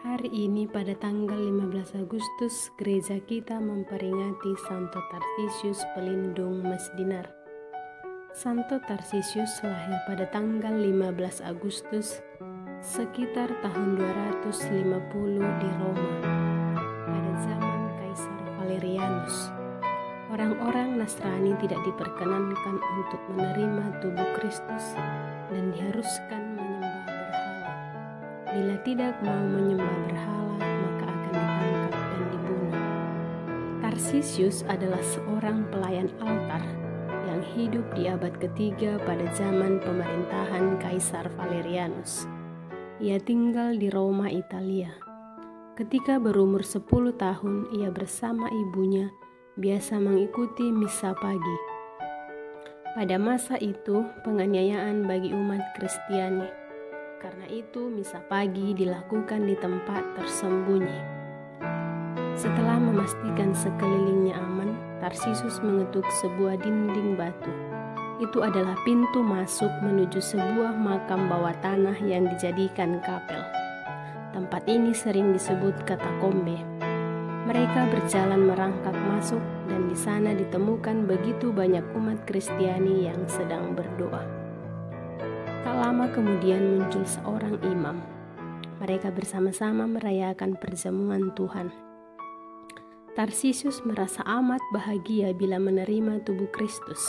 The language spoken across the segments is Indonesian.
Hari ini pada tanggal 15 Agustus, gereja kita memperingati Santo Tarsisius Pelindung Mesdinar. Santo Tarsisius lahir pada tanggal 15 Agustus sekitar tahun 250 di Roma pada zaman Kaisar Valerianus. Orang-orang Nasrani tidak diperkenankan untuk menerima tubuh Kristus dan diharuskan menyembah berhala. Bila tidak mau menyembah berhala, maka akan ditangkap dan dibunuh. Tarsisius adalah seorang pelayan altar yang hidup di abad ketiga pada zaman pemerintahan Kaisar Valerianus. Ia tinggal di Roma, Italia. Ketika berumur 10 tahun, ia bersama ibunya biasa mengikuti misa pagi. Pada masa itu, penganiayaan bagi umat Kristiani. Karena itu, misa pagi dilakukan di tempat tersembunyi. Setelah memastikan sekelilingnya aman, Tarsisius mengetuk sebuah dinding batu. Itu adalah pintu masuk menuju sebuah makam bawah tanah yang dijadikan kapel. Tempat ini sering disebut katakombe. Mereka berjalan merangkak masuk dan di sana ditemukan begitu banyak umat Kristiani yang sedang berdoa. Tak lama kemudian muncul seorang imam. Mereka bersama-sama merayakan perjamuan Tuhan. Tarsisius merasa amat bahagia bila menerima tubuh Kristus.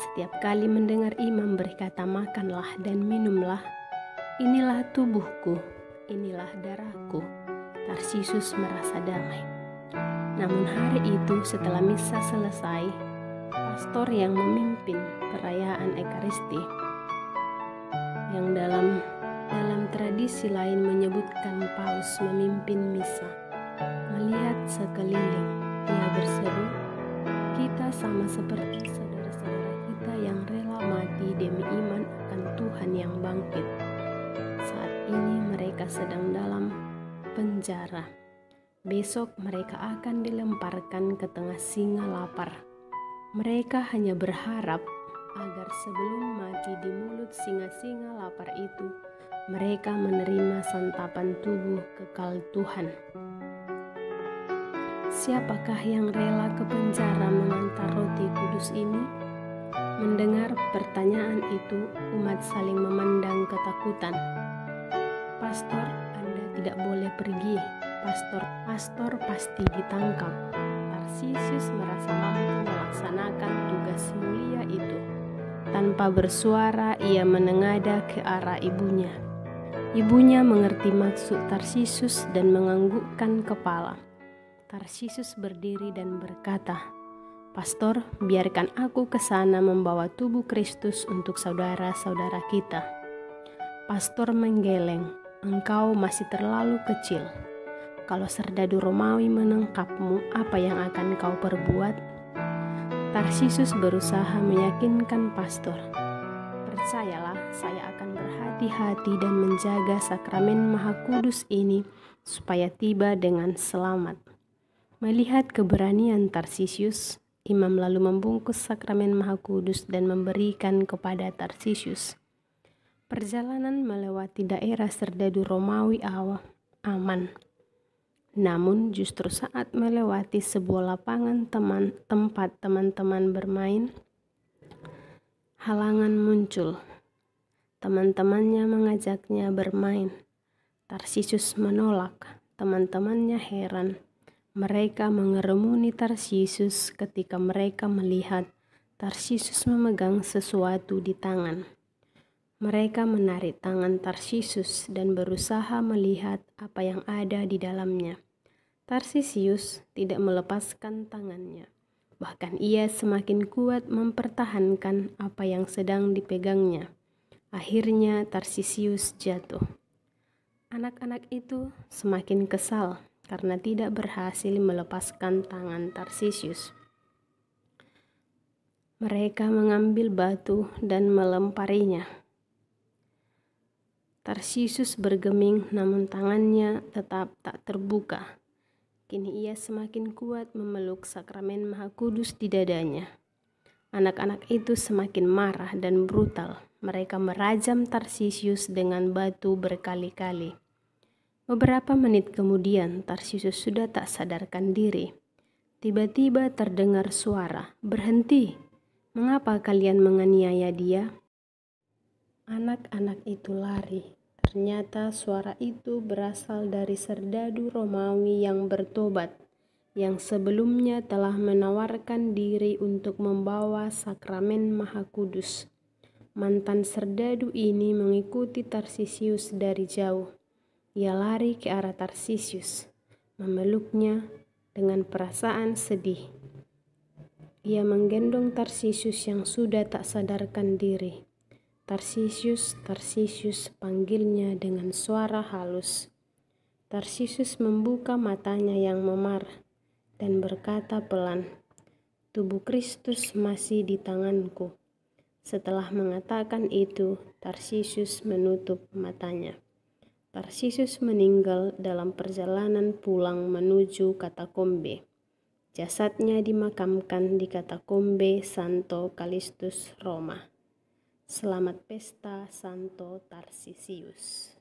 Setiap kali mendengar imam berkata, "Makanlah dan minumlah, inilah tubuhku, inilah darahku," Tarsisius merasa damai. Namun hari itu setelah misa selesai, pastor yang memimpin perayaan Ekaristi, yang dalam tradisi lain menyebutkan paus memimpin misa, melihat sekeliling, ia berseru, "Kita sama seperti saudara-saudara kita yang rela mati demi iman akan Tuhan yang bangkit. Saat ini mereka sedang dalam penjara. Besok mereka akan dilemparkan ke tengah singa lapar. Mereka hanya berharap agar sebelum mati di mulut singa-singa lapar itu, mereka menerima santapan tubuh kekal Tuhan." Siapakah yang rela ke penjara mengantar roti kudus ini? Mendengar pertanyaan itu, umat saling memandang ketakutan. "Pastor, Anda tidak boleh pergi. Pastor pasti ditangkap." Tarsisius merasa mampu melaksanakan tugas mulia itu. Tanpa bersuara, ia menengadah ke arah ibunya. Ibunya mengerti maksud Tarsisius dan menganggukkan kepala. Tarsisius berdiri dan berkata, "Pastor, biarkan aku ke sana membawa tubuh Kristus untuk saudara-saudara kita." Pastor menggeleng, "Engkau masih terlalu kecil. Kalau serdadu Romawi menangkapmu, apa yang akan kau perbuat?" Tarsisius berusaha meyakinkan pastor, "Percayalah, saya akan berhati-hati dan menjaga sakramen Maha Kudus ini supaya tiba dengan selamat." Melihat keberanian Tarsisius, imam lalu membungkus sakramen Maha Kudus dan memberikan kepada Tarsisius. Perjalanan melewati daerah serdadu Romawi aman. Namun justru saat melewati sebuah lapangan tempat teman-teman bermain, halangan muncul. Teman-temannya mengajaknya bermain. Tarsisius menolak. Teman-temannya heran. Mereka mengerumuni Tarsisius ketika mereka melihat Tarsisius memegang sesuatu di tangan. Mereka menarik tangan Tarsisius dan berusaha melihat apa yang ada di dalamnya. Tarsisius tidak melepaskan tangannya. Bahkan ia semakin kuat mempertahankan apa yang sedang dipegangnya. Akhirnya Tarsisius jatuh. Anak-anak itu semakin kesal karena tidak berhasil melepaskan tangan Tarsisius. Mereka mengambil batu dan melemparinya. Tarsisius bergeming, namun tangannya tetap tak terbuka. Kini ia semakin kuat memeluk sakramen Maha Kudus di dadanya. Anak-anak itu semakin marah dan brutal. Mereka merajam Tarsisius dengan batu berkali-kali. Beberapa menit kemudian, Tarsius sudah tak sadarkan diri. Tiba-tiba terdengar suara, "Berhenti! Mengapa kalian menganiaya dia?" Anak-anak itu lari. Ternyata suara itu berasal dari serdadu Romawi yang bertobat, yang sebelumnya telah menawarkan diri untuk membawa sakramen Maha Kudus. Mantan serdadu ini mengikuti Tarsisius dari jauh. Ia lari ke arah Tarsisius, memeluknya dengan perasaan sedih. Ia menggendong Tarsisius yang sudah tak sadarkan diri. "Tarsisius, Tarsisius," panggilnya dengan suara halus. Tarsisius membuka matanya yang memar dan berkata pelan, "Tubuh Kristus masih di tanganku." Setelah mengatakan itu, Tarsisius menutup matanya. Tarsisius meninggal dalam perjalanan pulang menuju katakombe. Jasadnya dimakamkan di katakombe Santo Kalistus, Roma. Selamat pesta Santo Tarsisius.